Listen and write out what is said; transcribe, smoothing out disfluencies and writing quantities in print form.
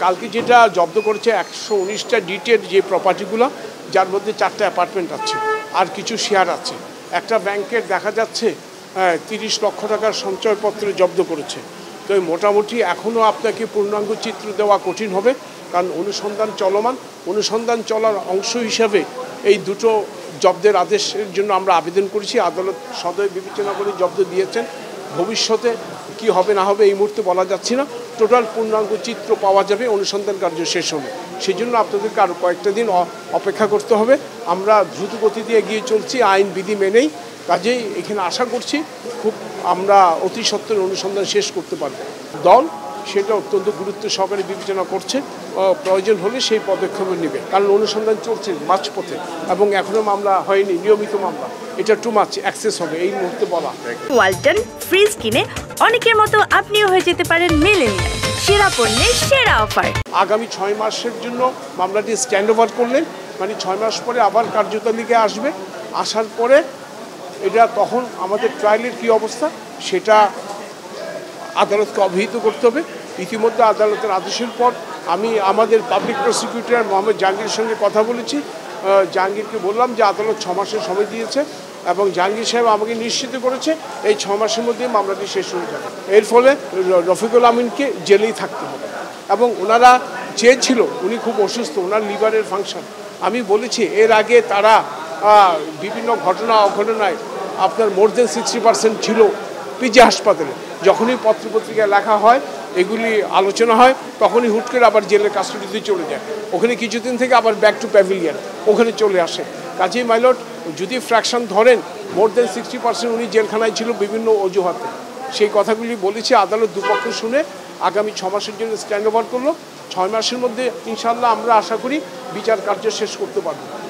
কালকে যেটা জব্দ করেছে 119টা ডিটের যে প্রপার্টিগুলো, যার মধ্যে 4টা অ্যাপার্টমেন্ট আছে আর কিছু শেয়ার আছে। একটা ব্যাংকের দেখা যাচ্ছে 30 লক্ষ টাকার সঞ্চয়পত্র জব্দ করেছে। তো মোটামুটি এখনও আপনাকে পূর্ণাঙ্গ চিত্র দেওয়া কঠিন হবে, কারণ অনুসন্ধান চলমান। অনুসন্ধান চলার অংশ হিসাবে এই দুটো জব্দের আদেশের জন্য আমরা আবেদন করেছি। আদালত সদয় বিবেচনা করে জব্দ দিয়েছেন। ভবিষ্যতে কি হবে না হবে এই মুহূর্তে বলা যাচ্ছে না। টোটাল পূর্ণাঙ্গ চিত্র পাওয়া যাবে অনুসন্ধান কার্য শেষ হলে। সেই জন্য আপনাদেরকে আরও কয়েকটা দিন অপেক্ষা করতে হবে। আমরা দ্রুত গতিতে এগিয়ে চলছি আইন বিধি মেনেই। কাজেই এখানে আশা করছি খুব আমরা অতি সত্ত্বর অনুসন্ধান শেষ করতে পারব। দল সেটা অত্যন্ত গুরুত্ব সহকারে বিবেচনা করছে, প্রয়োজন হলে সেই পদক্ষেপ নেবে, কারণ অনুসন্ধান চলছে মাঝপথে এবং এখনও মামলা হয়নি, নিয়মিত মামলা। এটা টু মাচ অ্যাক্সেস হবে এই মুহূর্তে বলা। ওয়ালটন ফ্রিজ কিনে অনেকের মতো আপনিও হয়ে যেতে পারেন মিলেনিয়াল। সেরা পণ্যের সেরা অফার। আগামী 6 মাসের জন্য মামলাটি স্ট্যান্ড ওভার করলেন, মানে 6 মাস পরে আবার কার্যতালিকায় আসবে। আসার পরে এটা তখন আমাদের ট্রায়ালের কী অবস্থা সেটা আদালতকে অবহিত করতে হবে। ইতিমধ্যে আদালতের আদেশের পর আমি আমাদের পাবলিক প্রসিকিউটর মোহাম্মদ জাহাঙ্গীরের সঙ্গে কথা বলেছি। জাহাঙ্গীরকে বললাম যে আদালত 6 মাসের সময় দিয়েছে এবং জাহাঙ্গীর সাহেব আমাকে নিশ্চিত করেছে এই 6 মাসের মধ্যে মামলাটি শেষ হয়ে যাবে। এর ফলে রফিকুল আমিনকে জেলেই থাকতে হবে। এবং ওনারা চেয়েছিল, উনি খুব অসুস্থ, ওনার লিভারের ফাংশন। আমি বলেছি এর আগে তারা বিভিন্ন ঘটনা অঘটনায় আপনার মোর দেন 60% ছিল পিজি হাসপাতালে। যখনই পত্রপত্রিকায় লেখা হয়, এগুলি আলোচনা হয়, তখনই হুট করে আবার জেলের কাস্টডিতে চলে যায়। ওখানে কিছুদিন থেকে আবার ব্যাক টু প্যাভিলিয়ন ওখানে চলে আসে। কাজেই মাইলট যদি ফ্র্যাকশন ধরেন মোর দেন 60% উনি জেলখানায় ছিল বিভিন্ন অজুহাতে। সেই কথাগুলি বলেছি। আদালত দুপক্ষ শুনে আগামী 6 মাসের জন্য স্ট্যান্ড ওভার করলো। 6 মাসের মধ্যে ইনশাল্লাহ আমরা আশা করি বিচার কার্য শেষ করতে পারব।